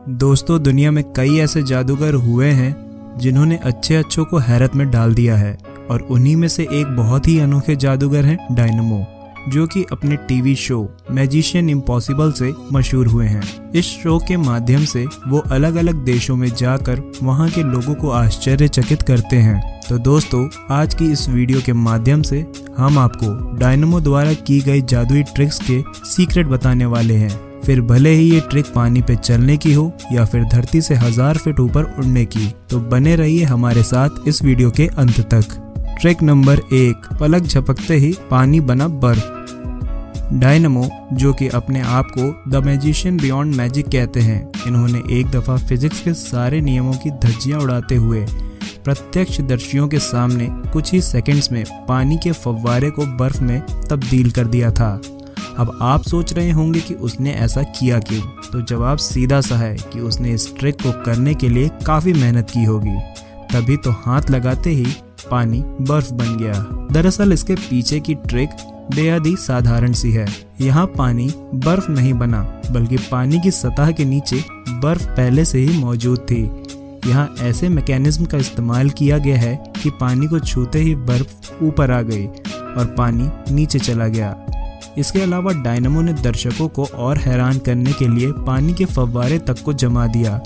दोस्तों, दुनिया में कई ऐसे जादूगर हुए हैं जिन्होंने अच्छों को हैरत में डाल दिया है और उन्हीं में से एक बहुत ही अनोखे जादूगर हैं डायनेमो, जो कि अपने टीवी शो मैजिशियन इम्पॉसिबल से मशहूर हुए हैं। इस शो के माध्यम से वो अलग अलग देशों में जाकर वहाँ के लोगों को आश्चर्यचकित करते हैं। तो दोस्तों, आज की इस वीडियो के माध्यम से हम आपको डायनेमो द्वारा की गई जादुई ट्रिक्स के सीक्रेट बताने वाले हैं। फिर भले ही ये ट्रिक पानी पे चलने की हो या फिर धरती से 1000 फीट ऊपर उड़ने की, तो बने रहिए हमारे साथ इस वीडियो के अंत तक। ट्रिक नंबर 1, पलक झपकते ही पानी बना बर्फ। डायनेमो, जो कि अपने आप को द मैजिशियन बियॉन्ड मैजिक कहते हैं, इन्होंने एक दफा फिजिक्स के सारे नियमों की धज्जियां उड़ाते हुए प्रत्यक्षदर्शियों के सामने कुछ ही सेकंड्स में पानी के फव्वारे को बर्फ में तब्दील कर दिया था। अब आप सोच रहे होंगे कि उसने ऐसा किया क्यों? तो जवाब सीधा सा है कि उसने इस ट्रिक को करने के लिए काफी मेहनत की होगी, तभी तो हाथ लगाते ही पानी बर्फ बन गया। दरअसल इसके पीछे की ट्रिक बेहद ही साधारण सी है। यहाँ पानी बर्फ नहीं बना, बल्कि पानी की सतह के नीचे बर्फ पहले से ही मौजूद थी। यहाँ ऐसे मैकेनिज्म का इस्तेमाल किया गया है कि पानी को छूते ही बर्फ ऊपर आ गई और पानी नीचे चला गया। इसके अलावा डायनेमो ने दर्शकों को और हैरान करने के लिए पानी के फव्वारे तक को जमा दिया,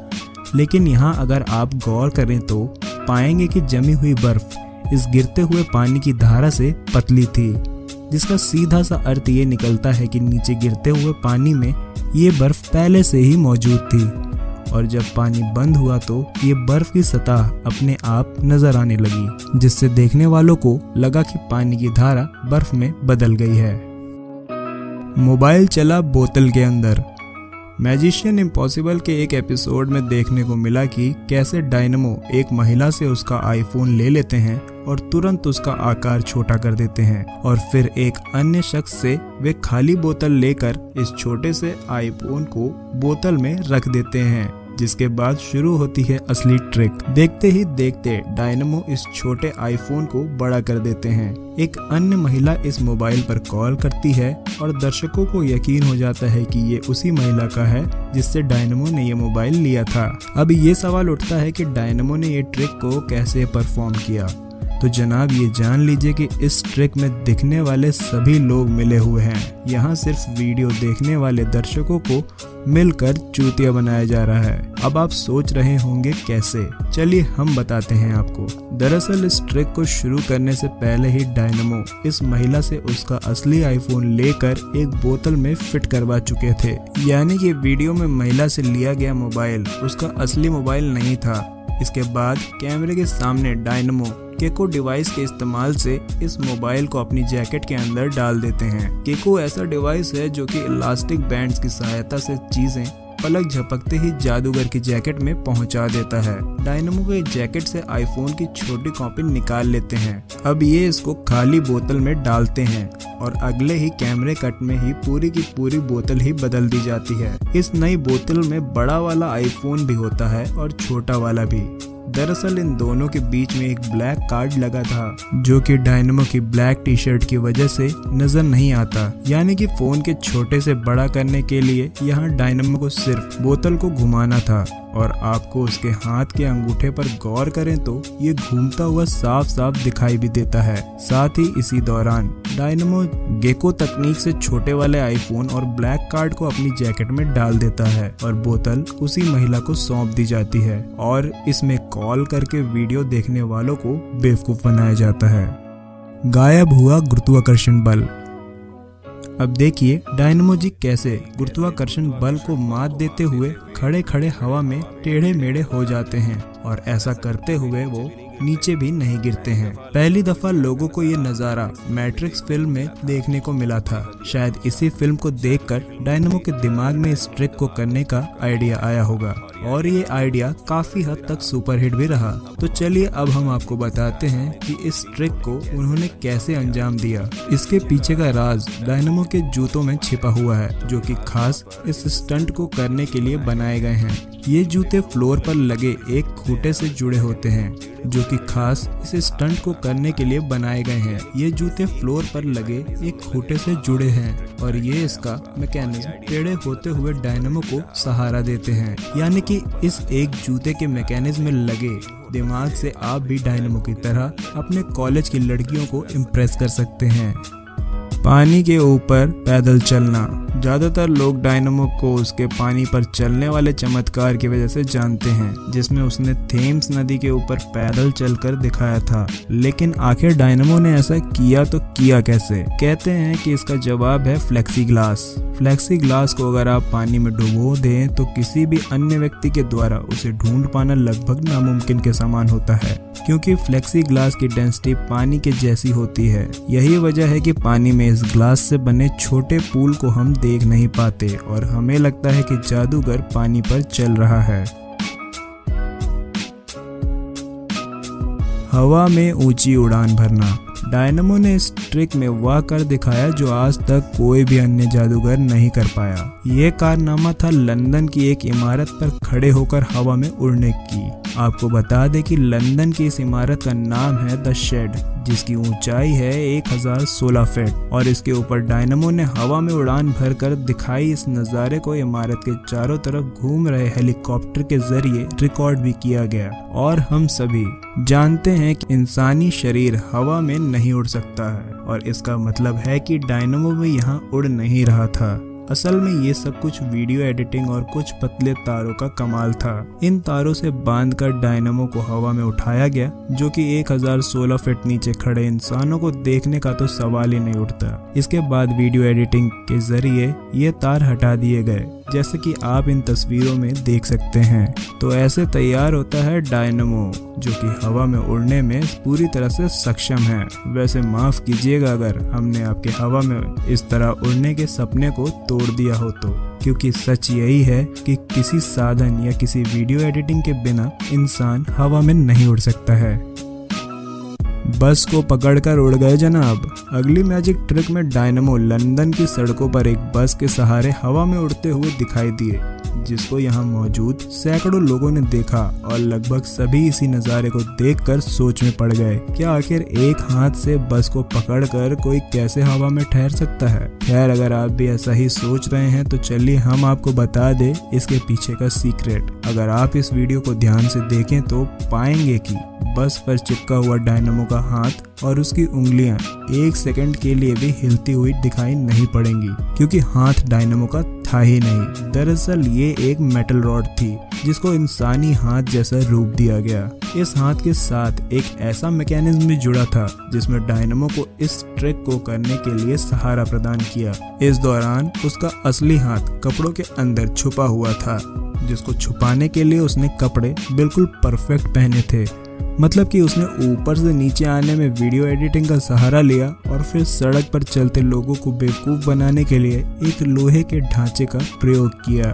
लेकिन यहाँ अगर आप गौर करें तो पाएंगे कि जमी हुई बर्फ इस गिरते हुए पानी की धारा से पतली थी, जिसका सीधा सा अर्थ ये निकलता है कि नीचे गिरते हुए पानी में ये बर्फ पहले से ही मौजूद थी और जब पानी बंद हुआ तो ये बर्फ की सतह अपने आप नजर आने लगी, जिससे देखने वालों को लगा कि पानी की धारा बर्फ में बदल गई है। मोबाइल चला बोतल के अंदर। मैजिशियन इम्पॉसिबल के एक एपिसोड में देखने को मिला कि कैसे डायनेमो एक महिला से उसका आईफोन ले लेते हैं और तुरंत उसका आकार छोटा कर देते हैं और फिर एक अन्य शख्स से वे खाली बोतल लेकर इस छोटे से आईफोन को बोतल में रख देते हैं, जिसके बाद शुरू होती है असली ट्रिक। देखते ही देखते डायनेमो इस छोटे आईफोन को बड़ा कर देते हैं। एक अन्य महिला इस मोबाइल पर कॉल करती है और दर्शकों को यकीन हो जाता है कि ये उसी महिला का है जिससे डायनेमो ने ये मोबाइल लिया था। अब ये सवाल उठता है कि डायनेमो ने ये ट्रिक को कैसे परफॉर्म किया। तो जनाब, ये जान लीजिए कि इस ट्रिक में दिखने वाले सभी लोग मिले हुए हैं। यहाँ सिर्फ वीडियो देखने वाले दर्शकों को मिलकर चूतिया बनाया जा रहा है। अब आप सोच रहे होंगे कैसे? चलिए हम बताते हैं आपको। दरअसल इस ट्रिक को शुरू करने से पहले ही डायनेमो इस महिला से उसका असली आईफोन लेकर एक बोतल में फिट करवा चुके थे। यानी कि वीडियो में महिला से लिया गया मोबाइल उसका असली मोबाइल नहीं था। इसके बाद कैमरे के सामने डायनेमो केको डिवाइस के इस्तेमाल से इस मोबाइल को अपनी जैकेट के अंदर डाल देते हैं। केको ऐसा डिवाइस है जो कि इलास्टिक बैंड्स की सहायता से चीजें पलक झपकते ही जादूगर की जैकेट में पहुंचा देता है। डायनेमो के जैकेट से आईफोन की छोटी कॉपी निकाल लेते हैं। अब ये इसको खाली बोतल में डालते हैं और अगले ही कैमरे कट में ही पूरी की पूरी बोतल ही बदल दी जाती है। इस नई बोतल में बड़ा वाला आईफोन भी होता है और छोटा वाला भी। दरअसल इन दोनों के बीच में एक ब्लैक कार्ड लगा था, जो कि डायनेमो की ब्लैक टी शर्ट की वजह से नजर नहीं आता। यानी कि फोन के छोटे से बड़ा करने के लिए यहाँ डायनेमो को सिर्फ बोतल को घुमाना था और आपको उसके हाथ के अंगूठे पर गौर करें तो ये घूमता हुआ साफ साफ दिखाई भी देता है। साथ ही इसी दौरान डायनेमो गेको तकनीक से छोटे वाले आईफोन और ब्लैक कार्ड को अपनी जैकेट में डाल देता है और बोतल उसी महिला को सौंप दी जाती है और इसमें कॉल करके वीडियो देखने वालों को बेवकूफ बनाया जाता है। गायब हुआ गुरुत्वाकर्षण बल। अब देखिए डायनेमो जी कैसे गुरुत्वाकर्षण बल को मात देते हुए खड़े खड़े हवा में टेढ़े मेढ़े हो जाते हैं और ऐसा करते हुए वो नीचे भी नहीं गिरते हैं। पहली दफा लोगों को ये नज़ारा मैट्रिक्स फिल्म में देखने को मिला था। शायद इसी फिल्म को देखकर डायनेमो के दिमाग में इस ट्रिक को करने का आइडिया आया होगा और ये आइडिया काफी हद तक सुपरहिट भी रहा। तो चलिए अब हम आपको बताते हैं कि इस ट्रिक को उन्होंने कैसे अंजाम दिया। इसके पीछे का राज डायनेमो के जूतों में छिपा हुआ है, जो कि खास इस स्टंट को करने के लिए बनाए गए हैं। ये जूते फ्लोर पर लगे एक खूंटे से जुड़े होते हैं, जो कि खास इस स्टंट को करने के लिए बनाए गए हैं। ये जूते फ्लोर पर लगे एक खूंटे से जुड़े हैं और ये इसका मैकेनिज्म टेढ़े होते हुए डायनामो को सहारा देते हैं। यानी कि इस एक जूते के मैकेनिज्म में लगे दिमाग से आप भी डायनामो की तरह अपने कॉलेज की लड़कियों को इम्प्रेस कर सकते हैं। पानी के ऊपर पैदल चलना। ज्यादातर लोग डायनामो को उसके पानी पर चलने वाले चमत्कार की वजह से जानते हैं, जिसमें उसने थेम्स नदी के ऊपर पैदल चलकर दिखाया था। लेकिन आखिर डायनामो ने ऐसा किया तो किया कैसे? कहते हैं कि इसका जवाब है फ्लेक्सी ग्लास। फ्लेक्सी ग्लास को अगर आप पानी में डुबो दें तो किसी भी अन्य व्यक्ति के द्वारा उसे ढूंढ पाना लगभग नामुमकिन के समान होता है, क्योंकि फ्लेक्सी ग्लास की डेंसिटी पानी के जैसी होती है। यही वजह है कि पानी में इस ग्लास से बने छोटे पूल को हम देख नहीं पाते और हमें लगता है कि जादूगर पानी पर चल रहा है। हवा में ऊंची उड़ान भरना। डायनामो ने इस ट्रिक में वह कर दिखाया जो आज तक कोई भी अन्य जादूगर नहीं कर पाया। ये कारनामा था लंदन की एक इमारत पर खड़े होकर हवा में उड़ने की। आपको बता दें कि लंदन की इस इमारत का नाम है द शेड, जिसकी ऊंचाई है 1016 फीट और इसके ऊपर डायनामो ने हवा में उड़ान भरकर दिखाई इस नज़ारे को इमारत के चारों तरफ घूम रहे हेलीकॉप्टर के जरिए रिकॉर्ड भी किया गया। और हम सभी जानते हैं कि इंसानी शरीर हवा में नहीं उड़ सकता है और इसका मतलब है कि डायनामो भी यहाँ उड़ नहीं रहा था। असल में ये सब कुछ वीडियो एडिटिंग और कुछ पतले तारों का कमाल था। इन तारों से बांधकर डायनामो को हवा में उठाया गया, जो कि 1016 फीट नीचे खड़े इंसानों को देखने का तो सवाल ही नहीं उठता। इसके बाद वीडियो एडिटिंग के जरिए ये तार हटा दिए गए, जैसे कि आप इन तस्वीरों में देख सकते हैं। तो ऐसे तैयार होता है डायनामो, जो कि हवा में उड़ने में पूरी तरह से सक्षम है। वैसे माफ कीजिएगा अगर हमने आपके हवा में इस तरह उड़ने के सपने को तोड़ दिया हो तो, क्योंकि सच यही है कि किसी साधन या किसी वीडियो एडिटिंग के बिना इंसान हवा में नहीं उड़ सकता है। बस को पकड़कर उड़ गए जनाब। अगली मैजिक ट्रिक में डायनामो लंदन की सड़कों पर एक बस के सहारे हवा में उड़ते हुए दिखाई दिए, जिसको यहाँ मौजूद सैकड़ों लोगों ने देखा और लगभग सभी इसी नज़ारे को देखकर सोच में पड़ गए, क्या आखिर एक हाथ से बस को पकड़कर कोई कैसे हवा में ठहर सकता है? खैर, अगर आप भी ऐसा ही सोच रहे हैं तो चलिए हम आपको बता दें इसके पीछे का सीक्रेट। अगर आप इस वीडियो को ध्यान से देखें तो पाएंगे कि बस पर चिपका हुआ डायनामो का हाथ और उसकी उंगलियां एक सेकंड के लिए भी हिलती हुई दिखाई नहीं पड़ेंगी, क्योंकि हाथ डायनामो का था ही नहीं। दरअसल ये एक मेटल रॉड थी जिसको इंसानी हाथ जैसा रूप दिया गया। इस हाथ के साथ एक ऐसा मैकेनिज्म भी जुड़ा था जिसमें डायनामो को इस ट्रिक को करने के लिए सहारा प्रदान किया। इस दौरान उसका असली हाथ कपड़ों के अंदर छुपा हुआ था, जिसको छुपाने के लिए उसने कपड़े बिल्कुल परफेक्ट पहने थे। मतलब कि उसने ऊपर से नीचे आने में वीडियो एडिटिंग का सहारा लिया और फिर सड़क पर चलते लोगों को बेवकूफ बनाने के लिए एक लोहे के ढांचे का प्रयोग किया।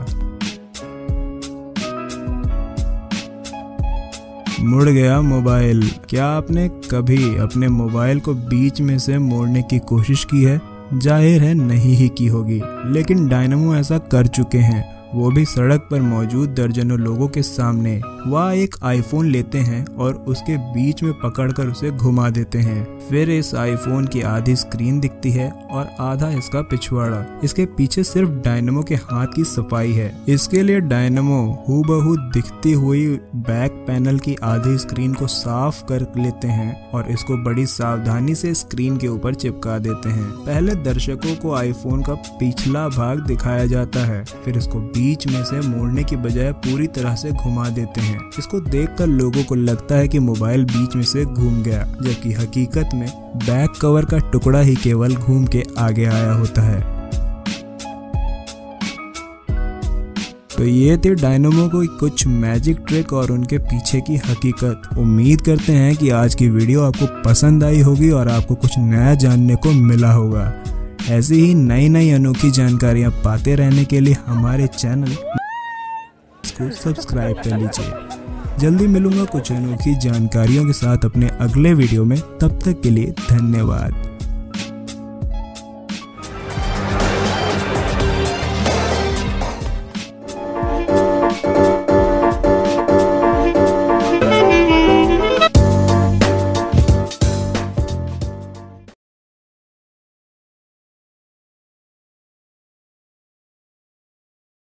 मुड़ गया मोबाइल। क्या आपने कभी अपने मोबाइल को बीच में से मोड़ने की कोशिश की है? जाहिर है नहीं ही की होगी, लेकिन डायनामो ऐसा कर चुके हैं, वो भी सड़क पर मौजूद दर्जनों लोगों के सामने। वह एक आईफोन लेते हैं और उसके बीच में पकड़कर उसे घुमा देते हैं। फिर इस आईफोन की आधी स्क्रीन दिखती है और आधा इसका पिछवाड़ा। इसके पीछे सिर्फ डायनामो के हाथ की सफाई है। इसके लिए डायनामो हूबहू दिखती हुई बैक पैनल की आधी स्क्रीन को साफ कर लेते हैं और इसको बड़ी सावधानी से स्क्रीन के ऊपर चिपका देते हैं। पहले दर्शकों को आईफोन का पिछला भाग दिखाया जाता है, फिर इसको बीच में से मोड़ने की बजाय पूरी तरह से घुमा देते हैं। इसको देखकर लोगों को लगता है कि मोबाइल बीच में से घूम गया, जबकि हकीकत में बैक कवर का टुकड़ा ही केवल घूम के आगे आया होता है। तो ये थी डायनामो की कुछ मैजिक ट्रिक और उनके पीछे की हकीकत। उम्मीद करते हैं कि आज की वीडियो आपको पसंद आई होगी और आपको कुछ नया जानने को मिला होगा। ऐसी ही नई नई अनोखी जानकारियां पाते रहने के लिए हमारे चैनल को सब्सक्राइब कर लीजिए। जल्दी मिलूंगा कुछ अनोखी जानकारियों के साथ अपने अगले वीडियो में। तब तक के लिए धन्यवाद।